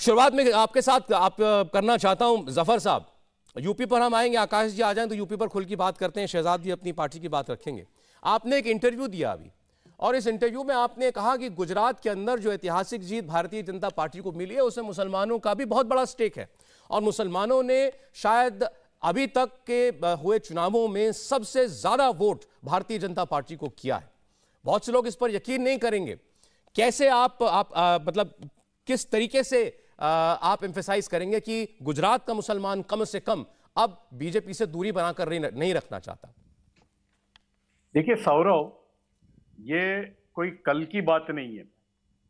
शुरुआत में आपके साथ करना चाहता हूं जफर साहब, यूपी पर हम आएंगे, आकाश जी आ जाएं तो यूपी पर खुल की बात करते हैं, शहजाद भी अपनी पार्टी की बात रखेंगे। आपने एक इंटरव्यू दिया अभी और इस इंटरव्यू में आपने कहा कि गुजरात के अंदर जो ऐतिहासिक जीत भारतीय जनता पार्टी को मिली है उसमें मुसलमानों का भी बहुत बड़ा स्टेक है और मुसलमानों ने शायद अभी तक के हुए चुनावों में सबसे ज्यादा वोट भारतीय जनता पार्टी को किया है। बहुत से लोग इस पर यकीन नहीं करेंगे। कैसे आप मतलब किस तरीके से आप एम्फेसाइज करेंगे कि गुजरात का मुसलमान कम से कम अब बीजेपी से दूरी बनाकर नहीं रखना चाहता? देखिए सौरव, ये कोई कल की बात नहीं है,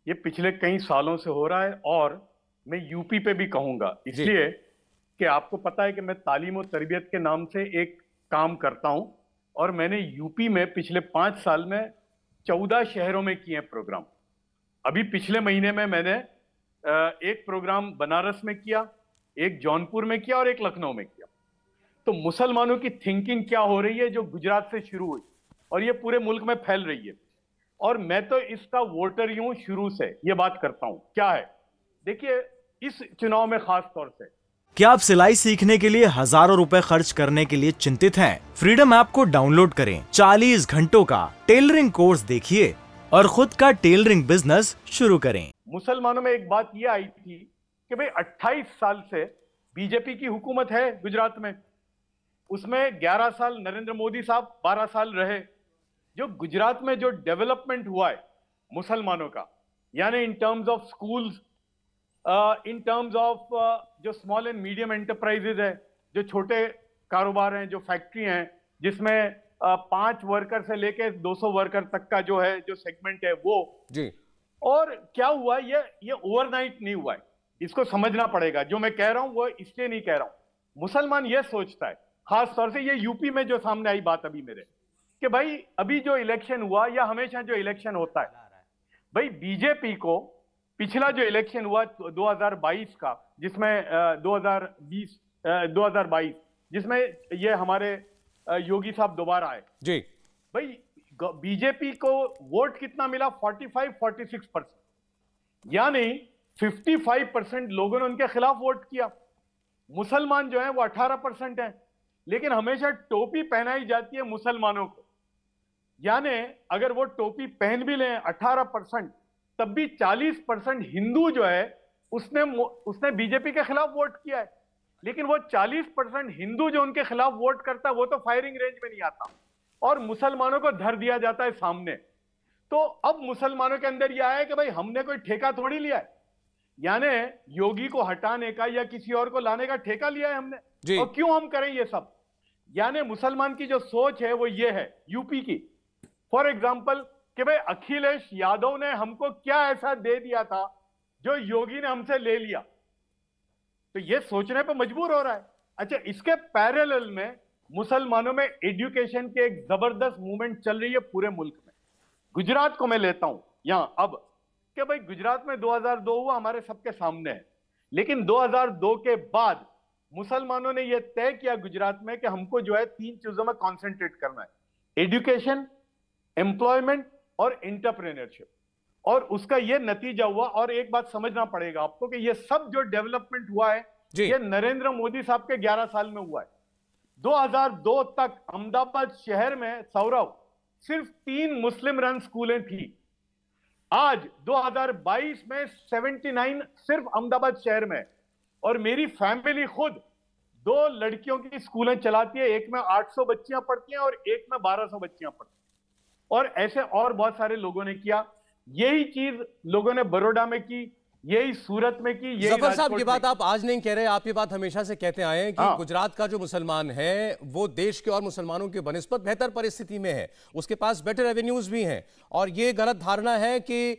ये पिछले कई सालों से हो रहा है और मैं यूपी पे भी कहूंगा, इसलिए कि आपको पता है कि मैं तालीम और तरबियत के नाम से एक काम करता हूं और मैंने यूपी में पिछले 5 साल में 14 शहरों में किए हैं प्रोग्राम। अभी पिछले महीने में मैंने एक प्रोग्राम बनारस में किया, एक जौनपुर में किया और एक लखनऊ में किया। तो मुसलमानों की थिंकिंग क्या हो रही है जो गुजरात से शुरू हुई और ये पूरे मुल्क में फैल रही है, और मैं तो इसका वोटर ही हूं शुरू से, ये बात करता हूं। क्या है, देखिए इस चुनाव में खास तौर से, क्या आप सिलाई सीखने के लिए हजारों रुपए खर्च करने के लिए चिंतित हैं? फ्रीडम ऐप को डाउनलोड करें, 40 घंटों का टेलरिंग कोर्स देखिए और खुद का टेलरिंग बिजनेस शुरू करें। मुसलमानों में एक बात यह आई थी कि भाई 28 साल से बीजेपी की हुकूमत है गुजरात में, उसमें 11 साल नरेंद्र मोदी साहब 12 साल रहे। जो गुजरात में जो डेवलपमेंट हुआ है मुसलमानों का, यानी in terms of schools, in terms of जो स्मॉल एंड मीडियम एंटरप्राइजेज है, जो छोटे कारोबार हैं, जो फैक्ट्री हैं जिसमें 5 वर्कर से लेकर 200 वर्कर तक का जो है जो सेगमेंट है वो जी। और क्या हुआ, ये ओवरनाइट नहीं हुआ है, इसको समझना पड़ेगा। जो मैं कह रहा हूं वो इसलिए नहीं कह रहा हूं, मुसलमान ये सोचता है, खास तौर से ये यूपी में जो सामने आई बात अभी मेरे, कि भाई अभी जो इलेक्शन हुआ या हमेशा जो इलेक्शन होता है, भाई बीजेपी को पिछला जो इलेक्शन हुआ 2022 का, जिसमें 2022 जिसमें ये हमारे योगी साहब दोबारा आए जी, भाई बीजेपी को वोट कितना मिला? 45-46%, यानी 55% लोगों ने उनके खिलाफ वोट किया। मुसलमान जो है वो 18% है, लेकिन हमेशा टोपी पहनाई जाती है मुसलमानों को, यानी अगर वो टोपी पहन भी लें 18%, तब भी 40% हिंदू जो है उसने बीजेपी के खिलाफ वोट किया है। लेकिन वो 40% हिंदू जो उनके खिलाफ वोट करता है वो तो फायरिंग रेंज में नहीं आता और मुसलमानों को धर दिया जाता है सामने। तो अब मुसलमानों के अंदर यह आया कि भाई हमने कोई ठेका थोड़ी लिया है, यानी योगी को हटाने का या किसी और को लाने का ठेका लिया है हमने, और क्यों हम करें ये सब। यानी मुसलमान की जो सोच है वो ये है यूपी की, फॉर एग्जाम्पल, कि भाई अखिलेश यादव ने हमको क्या ऐसा दे दिया था जो योगी ने हमसे ले लिया, तो ये सोचने पर मजबूर हो रहा है। अच्छा, इसके पैरेलल में मुसलमानों में एजुकेशन की एक जबरदस्त मूवमेंट चल रही है पूरे मुल्क में। गुजरात को मैं लेता हूं यहां अब, कि भाई गुजरात में 2002 हुआ, हमारे सबके सामने है, लेकिन 2002 के बाद मुसलमानों ने यह तय किया गुजरात में कि हमको जो है 3 चीजों में कॉन्सेंट्रेट करना है, एजुकेशन, एम्प्लॉयमेंट और एंटरप्रेन्योरशिप, और उसका यह नतीजा हुआ। और एक बात समझना पड़ेगा आपको कि यह सब जो डेवलपमेंट हुआ है यह नरेंद्र मोदी साहब के 11 साल में हुआ है। 2002 तक अहमदाबाद शहर में सौरव सिर्फ 3 मुस्लिम रन स्कूलें थी, आज 2022 में 79 सिर्फ अहमदाबाद शहर में, और मेरी फैमिली खुद 2 लड़कियों की स्कूलें चलाती है, एक में 800 बच्चियां पढ़ती हैं और एक में 1200 बच्चियां पढ़ती हैं, और ऐसे और बहुत सारे लोगों ने किया। यही चीज लोगों ने बड़ौदा में की, यही सूरत में की, यही जफर साहब ये बात आप आज नहीं कह रहे, आप ये बात हमेशा से कहते आए हैं कि गुजरात का जो मुसलमान है वो देश के और मुसलमानों के बनिस्बत बेहतर परिस्थिति में है, उसके पास बेटर एवेन्यूज भी हैं, और ये गलत धारणा है कि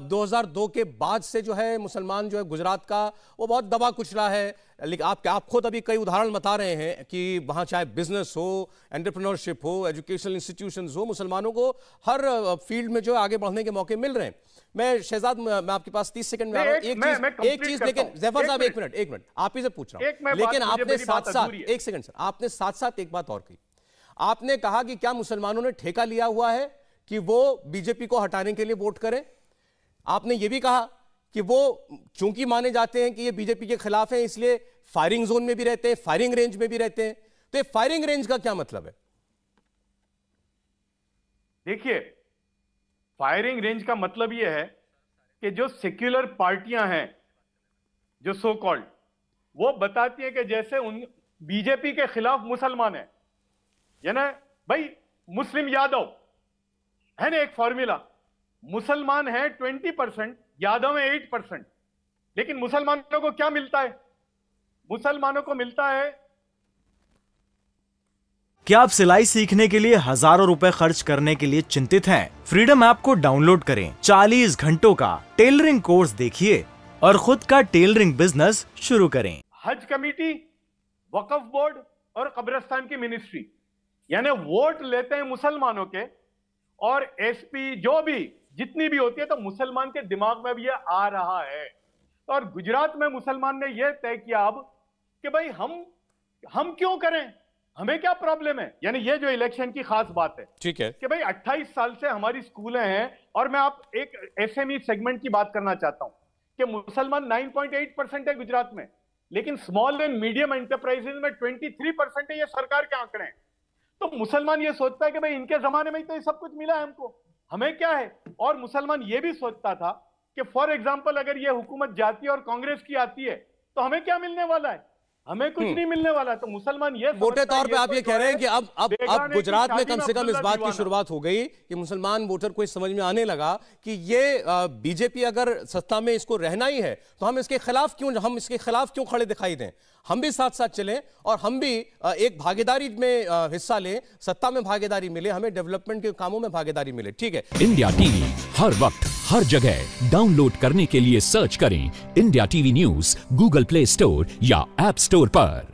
2002 के बाद से जो है मुसलमान जो है गुजरात का वो बहुत दबा कुचला है। लेकिन आप खुद अभी कई उदाहरण बता रहे हैं कि वहाँ चाहे बिजनेस हो, एंटरप्रेन्योरशिप हो, एजुकेशनल इंस्टीट्यूशंस हो, मुसलमानों को हर फील्ड में जो आगे बढ़ने के मौके मिल रहे हैं। मैं शहजाद, मैं आपके पास 30 सेकंड में आ रहा हूं, एक चीज लेकिन जफर साहब एक मिनट आप ही से पूछ रहा हूं, लेकिन आपने साथ एक सेकंड सर, आपने साथ एक बात और कही। आपने कहा कि क्या मुसलमानों ने ठेका लिया हुआ है कि वो बीजेपी को हटाने के लिए वोट करें। आपने ये भी कहा कि वो चूंकि माने जाते हैं कि ये बीजेपी के खिलाफ हैं, इसलिए फायरिंग जोन में भी रहते हैं, फायरिंग रेंज में भी रहते हैं। तो ये फायरिंग रेंज का क्या मतलब है? देखिए, फायरिंग रेंज का मतलब यह है कि जो सेक्युलर पार्टियां हैं, जो सो कॉल्ड, वो बताती हैं कि जैसे उन बीजेपी के खिलाफ मुसलमान है, यानी भाई मुस्लिम यादव है ना, एक फॉर्मूला, मुसलमान है 20%, यादव है 8%, लेकिन मुसलमानों को क्या मिलता है? मुसलमानों को मिलता है। क्या आप सिलाई सीखने के लिए हजारों रुपए खर्च करने के लिए चिंतित हैं? फ्रीडम ऐप को डाउनलोड करें, 40 घंटों का टेलरिंग कोर्स देखिए और खुद का टेलरिंग बिजनेस शुरू करें। हज कमेटी, वक्फ बोर्ड और कब्रिस्तान की मिनिस्ट्री, यानी वोट लेते हैं मुसलमानों के, और एसपी जो भी जितनी भी होती है, तो मुसलमान के दिमाग में भी ये आ रहा है। और गुजरात में मुसलमान ने यह तय किया अब कि भाई हम क्यों करें, हमें क्या प्रॉब्लम है। यानी ये जो इलेक्शन की खास बात है, ठीक है, कि भाई 28 साल से हमारी स्कूलें हैं, और मैं आप एक एसएमई सेगमेंट की बात करना चाहता हूं कि मुसलमान 9.8% है गुजरात में, लेकिन स्मॉल एंड मीडियम एंटरप्राइजेज में 23% है। ये सरकार के आंकड़े हैं। तो मुसलमान ये सोचता है कि भाई इनके जमाने में ही तो ये सब कुछ मिला है हमको, हमें क्या है। और मुसलमान ये भी सोचता था कि फॉर एग्जाम्पल अगर ये हुकूमत जाती है और कांग्रेस की आती है तो हमें क्या मिलने वाला है, हमें कुछ नहीं मिलने वाला। तो मुसलमान ये मोटे तौर पे आप ये कह रहे हैं कि अब गुजरात में कम से कम इस बात की शुरुआत हो गई कि मुसलमान वोटर को इस समझ में आने लगा कि ये बीजेपी अगर सत्ता में इसको रहना ही है तो हम इसके खिलाफ क्यों खड़े दिखाई दें, हम भी साथ साथ चलें और हम भी एक भागीदारी में हिस्सा लें, सत्ता में भागीदारी मिले, हमें डेवलपमेंट के कामों में भागीदारी मिले। ठीक है, इंडिया टीवी हर वक्त हर जगह डाउनलोड करने के लिए सर्च करें India TV news Google play store या ऐप स्टोर पर।